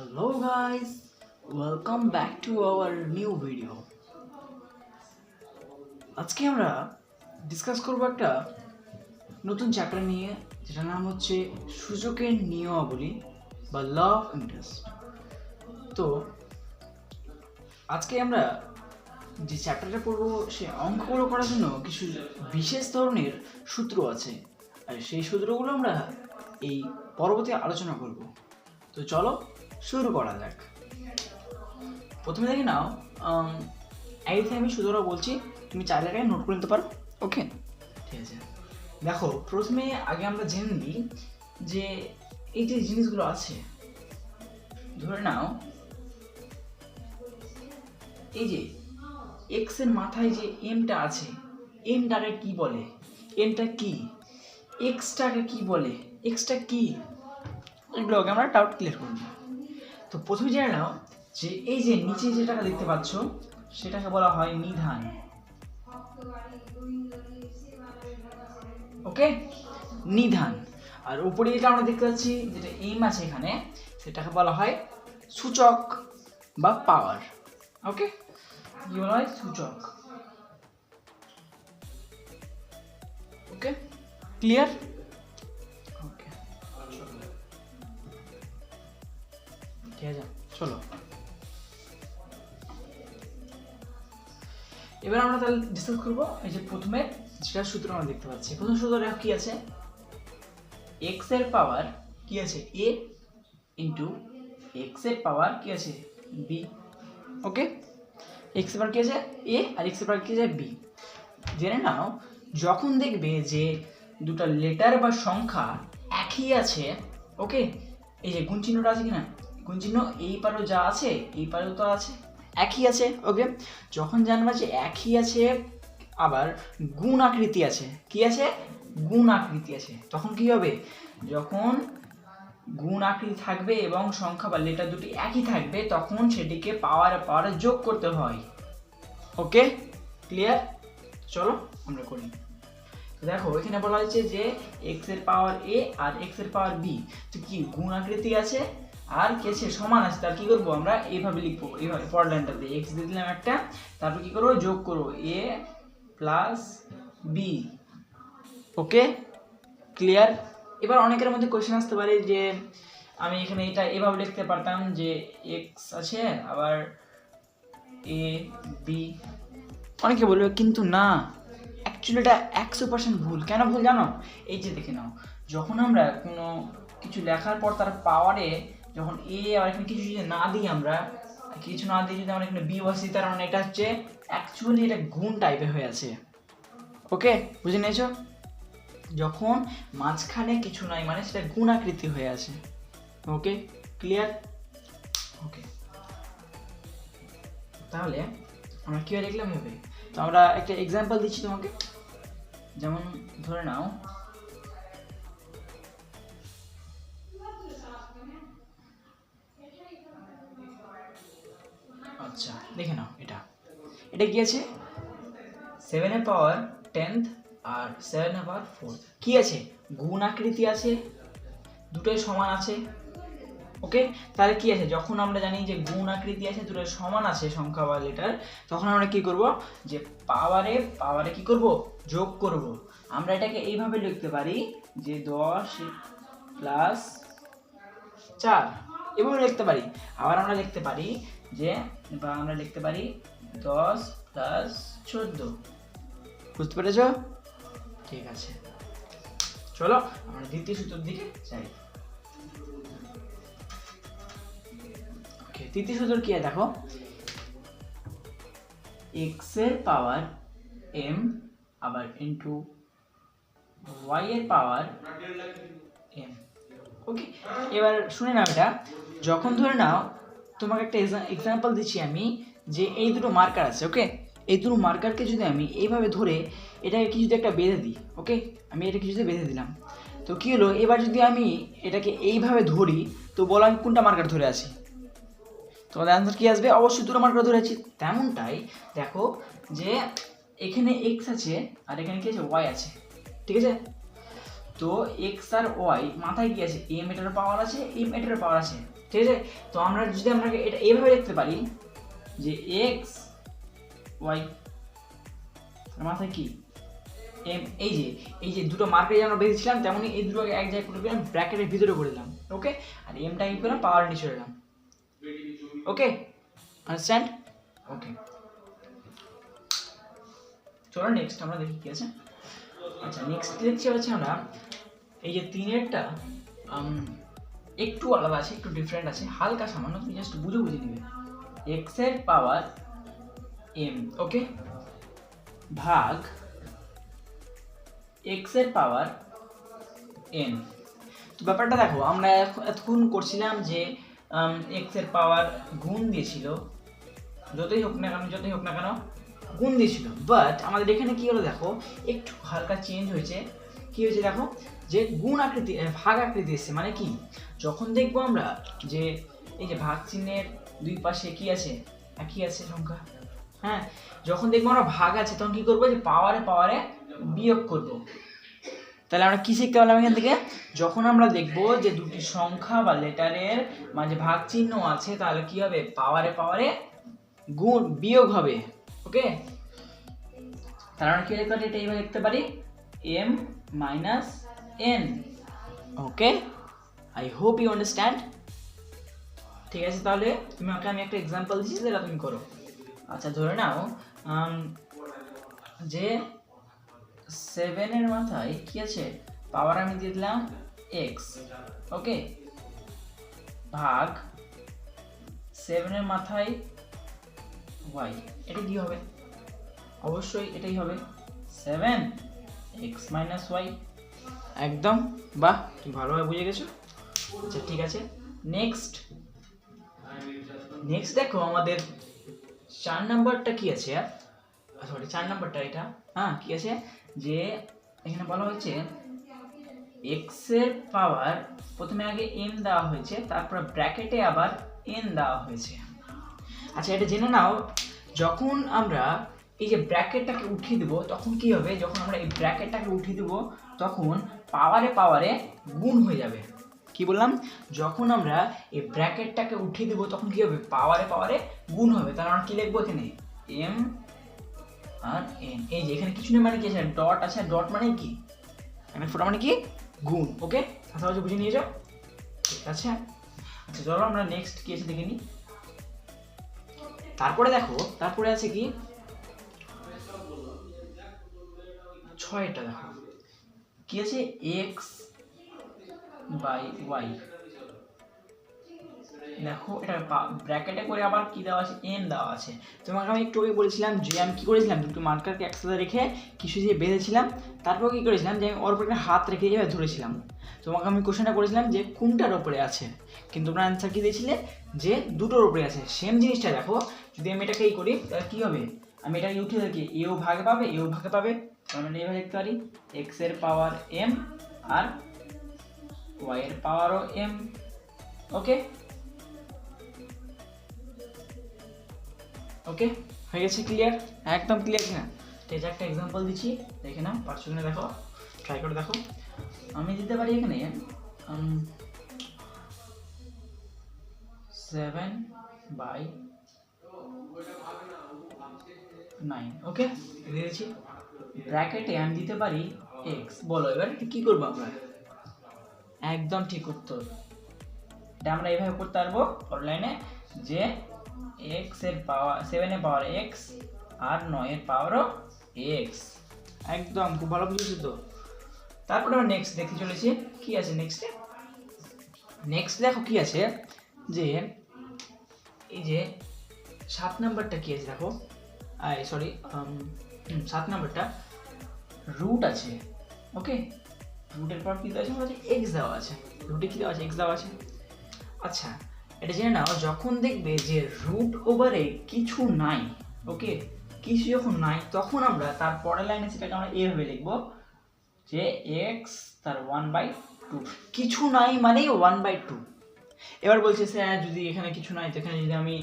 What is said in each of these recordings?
Hello guys, welcome back to our new video. আজকে আমরা discuss করব একটা নতুন চ্যাপ্টার নিয়ে, যেটার নাম হচ্ছে সূচকের নিয়মাবলী বা ল অফ ইন্টারেস্ট। তো আজকে আমরা যে চ্যাপ্টারটা পড়বো সে অঙ্কগুলো করার জন্য কিছু বিশেষ ধরনের সূত্র আছে, আর সেই সূত্রগুলো আমরা এই পরবর্তী আলোচনা করব। তো চলো শুরু করা যাক। প্রথমে দেখে নাও, এই আমি সূত্রটা বলছি, তুমি চাইলে এটাকে নোট করে নিতে পারো। ওকে, ঠিক আছে। দেখো, প্রথমে আগে আমরা জেনে নিই যে এই যে জিনিসগুলো আছে, ধরে নাও এই যে এক্স এর মাথায় যে এমটা আছে, এমটাকে কি বলে, এমটা কি, এক্সটাকে কি বলে, এক্সটা কি, এগুলোকে আমরা ডাউট ক্লিয়ার করব। তো প্রথমে জেনে নাও যে এই যে নিচে যেটাকে দেখতে পাচ্ছ সেটাকে বলা হয় নিধান। ওকে, নিধান। আর উপরে যেটা আমরা দেখতে পাচ্ছি, যেটা এম আছে এখানে, সেটাকে বলা হয় সূচক বা পাওয়ার। ওকে, কি বলা হয়? সূচক। ওকে, ক্লিয়ার? ওকে, ঠিক আছে, চলো এবার আমরা তাহলে ডিসকাস করবো এই যে প্রথমে যেটা সূত্র আমরা দেখতে পাচ্ছি। প্রথম সূত্রটা কি আছে? এক্স এর পাওয়ার কি আছে? এ ইন্টু এক্স এর পাওয়ার কি আছে? বি। ওকে, এক্স এর পাওয়ার কি আছে? এ, আর এক্স এর পাওয়ার কি আছে? বি। জেনে নাও, যখন দেখবে যে দুটো লেটার বা সংখ্যা একই আছে, ওকে, এই যে গুণ চিহ্নটা আছে কিনা, গুণ চিহ্ন এই পারেও যা আছে এই পারেও তো আছে, একই আছে। ওকে, যখন জানবা যে একই আছে আবার গুণ আকৃতি আছে, কি আছে? গুণ আকৃতি আছে, তখন কি হবে? যখন গুণ আকৃতি থাকবে এবং সংখ্যা বা লেটার দুটি একই থাকবে, তখন সেটিকে পাওয়ারে যোগ করতে হয়। ওকে, ক্লিয়ার? চলো আমরা করি। দেখো, এখানে বলা হয়েছে যে এক্স এর পাওয়ার এ আর এক্স এর পাওয়ার বি, তো কি গুণ আকৃতি আছে আর কি আছে? সমান আছে। তার কি করবো আমরা? এইভাবে লিখবো, এইভাবে পরের লাইনটাতে এক্স দিয়ে দিলাম একটা, তারপর কি করবো? যোগ করবো এ প্লাস বি। ওকে, ক্লিয়ার? এবার অনেকের মধ্যে কোয়েশ্চেন আসতে পারে যে আমি এখানে এটা এভাবে লিখতে পারতাম যে এক্স আছে আবার এ বি, অনেকে বলবে, কিন্তু না, অ্যাকচুয়ালি এটা 100% ভুল। কেন ভুল জানো? এই যে দেখে নাও, যখন আমরা কোনো কিছু লেখার পর তার পাওয়ারে যখন এ আর এখানে কিছু যদি না দিই, আমরা কিছু না দিয়ে যদি আমরা এখানে বি বসি, তার মানে এটা হচ্ছে অ্যাকচুয়ালি এটা গুণ টাইপের হয়ে আছে। ওকে, বুঝে নিয়েছো? যখন মাঝখানে কিছু নাই মানে সেটা গুণ আকৃতি হয়ে আছে। ওকে, ক্লিয়ার? ওকে, তাহলে আমরা কীভাবে লিখলাম হবে? তো আমরা একটা এক্সাম্পল দিচ্ছি তোমাকে। যেমন ধরে নাও, আচ্ছা দেখে নাও, এটা কি আছে? 7 এর পাওয়ার 10th আর 7 এর পাওয়ার 4th কি আছে? গুণ আকৃতি আছে, দুটোই সমান আছে। ওকে, তাহলে কি আছে? যখন আমরা জানি যে গুণ আকৃতি আছে, দুটোই সমান আছে সংখ্যা বা লেটার, তখন আমরা কি করব? যে পাওয়ারে কি করব? যোগ করব। আমরা এটাকে এইভাবে লিখতে পারি যে 10 প্লাস 4, এভাবে লিখতে পারি। আবার আমরা লিখতে পারি যে, বা আমরা লিখতে পারি 10 প্লাস 14। বুঝতে পেরেছো? ঠিক আছে, চলো আমরা দ্বিতীয় সূত্রের দিকে যাই। তৃতীয় সূত্র কি? দেখো, এক্স এর পাওয়ার এম আবার ইন্টু ওয়াই এর পাওয়ার এম। ওকে, এবার শুনে নাও, এটা যখন ধরে নাও, তোমাকে একটা এক্সাম্পল দিচ্ছি আমি, যে এই দুটো মার্কার আছে। ওকে, এই দুটো মার্কারকে যদি আমি এইভাবে ধরে এটাকে কি যদি একটা বেঁধে দিই, ওকে, আমি এটাকে যদি বেঁধে দিলাম, তো কি হলো? এবার যদি আমি এটাকে এইভাবে ধরি, তো বলো আমি কোনটা মার্কার ধরে আছি? তোমাদের অ্যান্সার কি আসবে? অবশ্যই দুটো মার্কার ধরে আছি। তেমনটাই দেখো যে এখানে এক্স আছে আর এখানে কি আছে? ওয়াই আছে, ঠিক আছে? তো এক্স আর ওয়াই মাথায় কি আছে? এম এটার পাওয়ার আছে, এম এটার পাওয়ার আছে। ঠিক আছে। তো আমরা যদি আমরা এটা এইভাবে লিখতে পারি যে এক্স ওয়াই মাথায় কি এম, এই যে দুটো মার্কে যে আমরা বেঁধেছিলাম তেমনই এই দুটোকে এক জায়গায় করে দিলাম, ব্র্যাকেটের ভিতরে করে দিলাম, ওকে। আর এমটা কি করলাম, পাওয়ার নিচে দিলাম, ওকে, আন্ডারস্ট্যান্ড, ওকে। চলো নেক্সট আমরা দেখি কি আছে। আচ্ছা নেক্সট দেখছি হচ্ছে আমরা এই যে 3-এরটা একটু আলাদা আছে, একটু ডিফারেন্ট আছে, হালকা সামান্য, তুমি জাস্ট বুঝে নিবে। এক্স এর পাওয়ার এম, ওকে, ভাগ এক্স এর পাওয়ার এন। তো ব্যাপারটা দেখো, আমরা এতক্ষণ করছিলাম যে এক্স এর পাওয়ার গুণ দিয়েছিল, যতই হোক না কেন গুণ দিয়েছিল, বাট আমাদের এখানে কি হলো দেখো, একটু হালকা চেঞ্জ হয়েছে। কি হয়েছে দেখো, যে গুণ আকৃতি ভাগ আকৃতি এসছে, মানে কি, যখন দেখবো আমরা যে এই যে ভাগ চিহ্নের দুই পাশে কি আছে, একই আছে সংখ্যা, হ্যাঁ, যখন দেখবো আমরা ভাগ আছে তখন কি করবো, যে পাওয়ারে বিয়োগ করব। তাহলে আমরা কি শিখতে পারলাম এখান থেকে, যখন আমরা দেখবো যে দুটি সংখ্যা বা লেটারের মাঝে ভাগ চিহ্ন আছে তাহলে কি হবে, পাওয়ারে গুণ বিয়োগ হবে, ওকে। তাহলে আমরা কি লিখতে পারি, এটা এইভাবে লিখতে পারি m minus n, okay. I hope you understand. ঠিক আছে, তাহলে তোমাকে আমি একটা এক্সাম্পল দিচ্ছি, যেটা তুমি করো। আচ্ছা ধরে নাও যে 7-এর মাথায় কি আছে, পাওয়ার আমি দিয়ে দিলাম x, ওকে, ভাগ 7-এর মাথায় y, এটা কি হবে, অবশ্যই এটাই হবে 7x - y, একদম, বাহ, তুমি ভালোভাবে বুঝে গেছো। আচ্ছা ঠিক আছে, নেক্সট দেখো আমাদের 4 নাম্বারটা কি আছে, সরি 4 নাম্বারটা এটা, হ্যাঁ কি আছে, যে এখানে বলা হয়েছে x এর পাওয়ার, প্রথমে আগে m দেওয়া হয়েছে, তারপর ব্র্যাকেটে আবার n দেওয়া হয়েছে। আচ্ছা এটা জেনে নাও, যখন আমরা এই যে ব্র্যাকেটটাকে উঠিয়ে দেবো তখন কি হবে, যখন আমরা এই ব্র্যাকেটটাকে উঠিয়ে দেবো তখন পাওয়ারে গুণ হয়ে যাবে। কি বললাম, যখন আমরা এই ব্র্যাকেটটাকে উঠিয়ে দেবো তখন কি হবে, পাওয়ারে গুণ হবে। তাহলে আমরা কি লিখবো এখানে, m আর n, এই যে এখানে কিছু নেই, মানে কি আছে, ডট আছে, ডট মানে কি, এখানে ফোটা মানে কি, গুণ, ওকে, সহজে বুঝে নিয়ে যাও, ঠিক আছে। আচ্ছা চলো আমরা নেক্সট কি আছে দেখে নিই। তারপরে দেখো, তারপরে আছে কি 6টা, দেখো কি আছে, x বাই y, দেখো এটা ব্র্যাকেটে করে আবার কি দেওয়া আছে, n দেওয়া আছে। তোমাকে আমি একটু আগে বলেছিলাম যে আমি কি করেছিলাম, দুটো মার্কারকে একসাথে রেখে কিছু দিয়ে বেঁধেছিলাম, তারপর কি করেছিলাম যে আমি ওর উপরে হাত রেখে এভাবে ধরেছিলাম। তোমাকে আমি কোশ্চেনটা করেছিলাম যে কোনটার উপরে আছে, কিন্তু তোমরা অ্যান্সার কি দিয়েছিলে, যে দুটোর উপরে আছে। সেম জিনিসটা দেখো, যদি আমি এটাকে এই করি তাহলে কি হবে, আমি এটাকে উঠিয়ে দেখি, এও ভাগে পাবে, আমরা এইভাবে লিখতে পারি x এর পাওয়ার m আর y এর পাওয়ারও m, ওকে, ওকে হয়ে গেছে, ক্লিয়ার, একদম ক্লিয়ার কিনা। তো এটা একটা এক্সাম্পল দিচ্ছি, দেখে নাও, পারছো কিনা দেখো, ট্রাই করে দেখো। আমি দিতে পারি এখানে 7/9, ওকে দিয়েছি। ব্র্যাকেটে আমি দিতে পারি x, বলো এবার কি করবো আমরা, একদম ঠিক উত্তর, এটা আমরা এইভাবে করতে পারবো অনলাইনে, যে x এর পাওয়ার 7 এর পাওয়ার x আর 9 এর পাওয়ারও x, একদম খুব ভালো বুঝেছো তো। তারপরে আমরা নেক্সট দেখতে চলেছি কি আছে নেক্সট দেখো কি আছে, যে এই যে 7 নাম্বারটা কি আছে দেখো, সরি 7 নাম্বারটা রুট আছে, ওকে, রুটের পর কি দেওয়া আছে, x দেওয়া আছে, রুটে কি দেওয়া আছে, x দেওয়া আছে। আচ্ছা এটা জেনে নাও, যখন দেখবে যে রুট ওভারে কিছু নাই, ওকে, কিছু যখন নাই তখন আমরা তার পরের লাইনে সেটাকে আমরা এইভাবে লিখবো যে x তার 1/2, কিছু নাই মানে 1/2। এবার বলছে স্যার যদি এখানে কিছু নাই, তো এখানে যদি আমি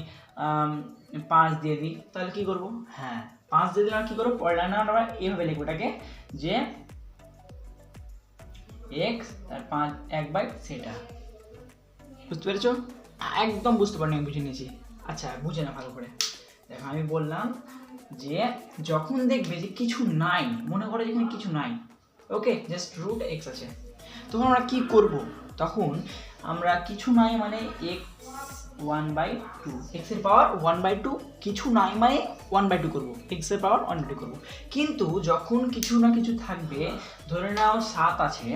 5 দিয়ে দিই তাহলে কি করব, হ্যাঁ 5 দিয়ে দিলে কি করবো, পরের লাইনে আমরা এইভাবে লিখবো এটাকে, যে x তার 1/, সেটা বুঝতে পেরেছো। একদম বুঝতে পারিনি, আমি বুঝে নিয়েছি। আচ্ছা বুঝে না ভালো করে। দেখো আমি বললাম যে যখন দেখবে যে কিছু নাই, মনে করো যেখানে কিছু নাই, ওকে, জাস্ট রুট এক্স আছে, তখন আমরা কি করব? তখন আমরা কিছু নাই মানে এক্স 1/2, এক্সের পাওয়ার 1/2, কিছু নাই মানে 1/2 করবো, এক্সের পাওয়ার 1/2 করবো। কিন্তু যখন কিছু না কিছু থাকবে, ধরে নাও 7 আছে,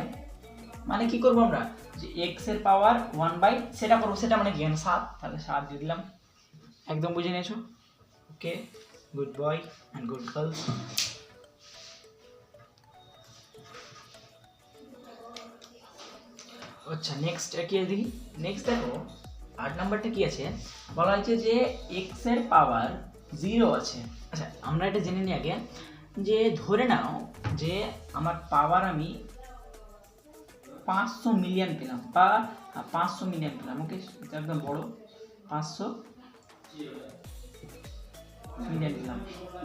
মানে কি করবো আমরা, যে এক্সের পাওয়ার 1/, সেটা করবো, সেটা মানে কি 7, তাহলে 7 দিয়ে দিলাম। একদম বুঝে নিয়েছো? Okay, good boy and good girls. আচ্ছা নেক্সট কি আছে দেখি। নেক্সট দেখো 8 নাম্বারটা কি আছে, বলা হয়েছে যে এক্স এর পাওয়ার 0 আছে। আচ্ছা আমরা এটা জেনে নিই আগে, যে ধরে নাও যে আমার পাওয়ার আমি 500 মিলিয়ন পেলাম, বা 500 মিলিয়ন পেলাম, ওকে, এটা একদম বড়, 500 মিলিয়ন পেলাম।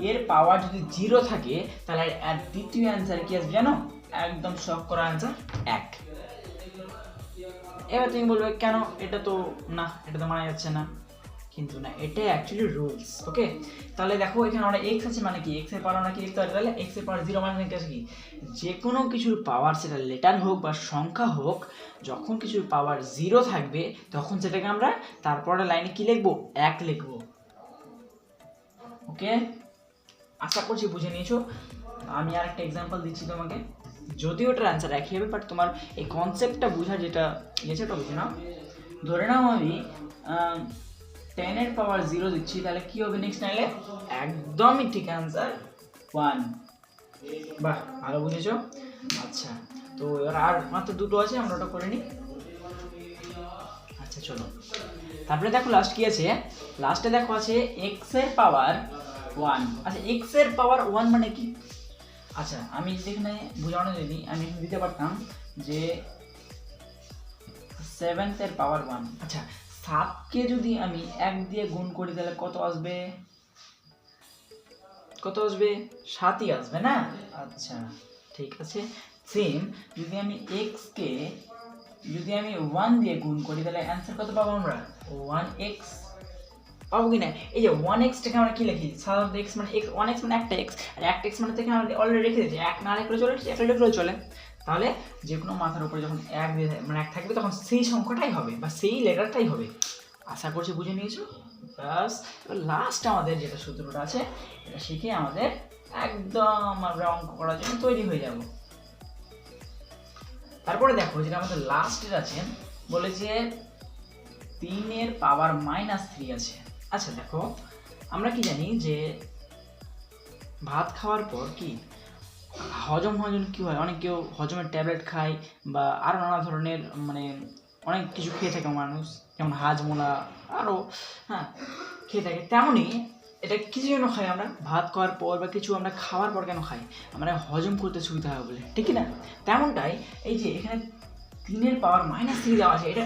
এর পাওয়ার যদি 0 থাকে, তাহলে এর দ্বিতীয় অ্যান্সার কি আসবে জানো? একদম শক করা অ্যান্সার 1। এবার তুমি বলবে কেন, এটা তো না, এটা তো মানা যাচ্ছে না, কিন্তু না, এটা অ্যাকচুয়ালি রুলস। ওকে, তাহলে দেখো এখানে আমরা এক্স আছে মানে কি, এক্স এর পাওয়ার আমরা কি লিখতে পারি, তাহলে এক্স এর পাওয়ার 0 মানে কি, যে কোনো কিছুর পাওয়ার, সেটা লেটার হোক বা সংখ্যা হোক, যখন কিছুর পাওয়ার 0 থাকবে তখন সেটাকে আমরা তারপরে লাইনে কি লিখবো, 1 লিখবো। ওকে, আশা করছি বুঝে নিয়েছো। আমি আর একটা এক্সাম্পল দিচ্ছি তোমাকে, যদিও ওটার অ্যান্সার একই হবে, বাট তোমার এই কনসেপ্টটা বোঝার যেটা ইয়েছে ওটা বুঝে নাও। ধরে নাও আমি 10 এর পাওয়ার 0 দিচ্ছি, তাহলে কি হবে নেক্সট লাইনে? একদমই ঠিক অ্যান্সার 1। বাহ, ভালো বুঝেছো। আচ্ছা, তো এবার আর মাত্র দুটো আছে, আমরা ওটা করে নিই। আচ্ছা চলো, তারপরে দেখো লাস্ট কি আছে, লাস্টে দেখো আছে এক্স এর পাওয়ার 1। আচ্ছা এক্স এর পাওয়ার 1 মানে কি? আচ্ছা আমি যেখানে বোঝানো যদি আমি দিতে পারতাম যে 7 এর পাওয়ার 1। আচ্ছা 7কে যদি আমি 1 দিয়ে গুণ করি তাহলে কত আসবে? কত আসবে? 7ই আসবে না? আচ্ছা ঠিক আছে, সেম যদি আমি x কে যদি আমি 1 দিয়ে গুণ করি তাহলে অ্যান্সার কত পাবো আমরা? 1x পাবো কি না? এই যে 1x টাকে আমরা কি লিখি, সাধারণত x মানে x, 1x মানে একটা x, আর একটা x মানে থেকে আমরা অলরেডি রেখে দিয়েছি, 1 না লিখলে চলে, 1 লিখলেও চলে। তাহলে যে কোনো মাথার উপরে যখন 1 দিয়ে মানে 1 থাকবে তখন সেই সংখ্যাটাই হবে বা সেই লেটারটাই হবে। আশা করছি বুঝে নিয়েছো। বাস এবার লাস্ট আমাদের যেটা সূত্রটা আছে এটা শিখে আমাদের একদম আমরা অঙ্ক করার জন্য তৈরি হয়ে যাব। তারপরে দেখো যেটা আমাদের লাস্টের আছে, বলে যে 3 এর পাওয়ার -3 আছে। আচ্ছা দেখো আমরা কি জানি যে ভাত খাওয়ার পর কি হজম হওয়ার জন্য কী হয়, অনেক কেউ হজমের ট্যাবলেট খায় বা আরও নানা ধরনের মানে অনেক কিছু খেয়ে থাকে মানুষ, যেমন হাজমোলা আরও, হ্যাঁ খেয়ে থাকে। তেমনই এটা কিছু জন্য খাই আমরা, ভাত খাওয়ার পর বা কিছু আমরা খাওয়ার পর কেন খাই, আমরা হজম করতে সুবিধা হবে বলে, ঠিক না? তেমনটাই এই যে এখানে 3 এর পাওয়ার -3 দেওয়া আছে, এটা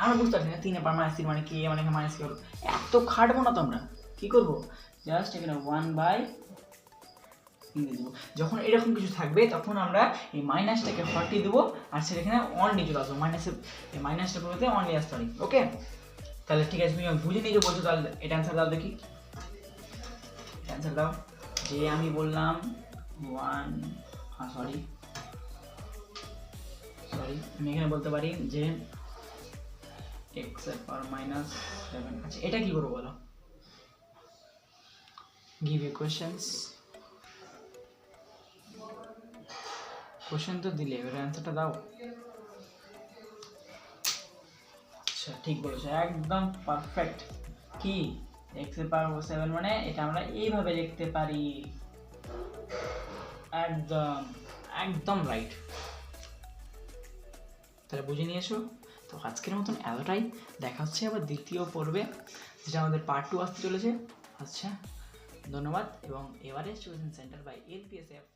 আমরা বুঝতে পারছি না 3 এর পাওয়ার -3 মানে কি, মানে মাইনাস কি হলো, এত খাটবো না তো আমরা, কী করবো, জাস্ট এখানে 1/, যখন এরকম কিছু থাকবে তখন আমরা এই মাইনাসটাকে হটিয়ে দেবো, আর সেখানে অন নিয়ে চলে আসবো, মাইনাসটা পরিবর্তে অন নিয়ে আসতে পারি। ওকে, তাহলে ঠিক আছে, তুমি বুঝে নিয়ে যে বলছো, তাহলে এটা অ্যান্সার দাও দেখি, অ্যান্সার দাও। যে আমি বললাম 1, সরি আমি এখানে বলতে পারি যে x এর পাওয়ার -7। আচ্ছা এটা কি করবো বলো, গিভ ইউ কোশ্চেন তো দিলে, এবার অ্যান্সারটা দাও। আচ্ছা ঠিক বলেছো, একদম পারফেক্ট। কি x এর পাওয়ার 7 মানে এটা আমরা এইভাবে লিখতে পারি, একদম একদম রাইট। তাহলে বুঝে নিয়েছো তো, আজকের মতন এতটাই, দেখা হচ্ছে আবার দ্বিতীয় পর্বে, যেটা আমাদের পার্ট 2 আসতে চলেছে। আচ্ছা ধন্যবাদ, এবং Everest coaching centre by LPSF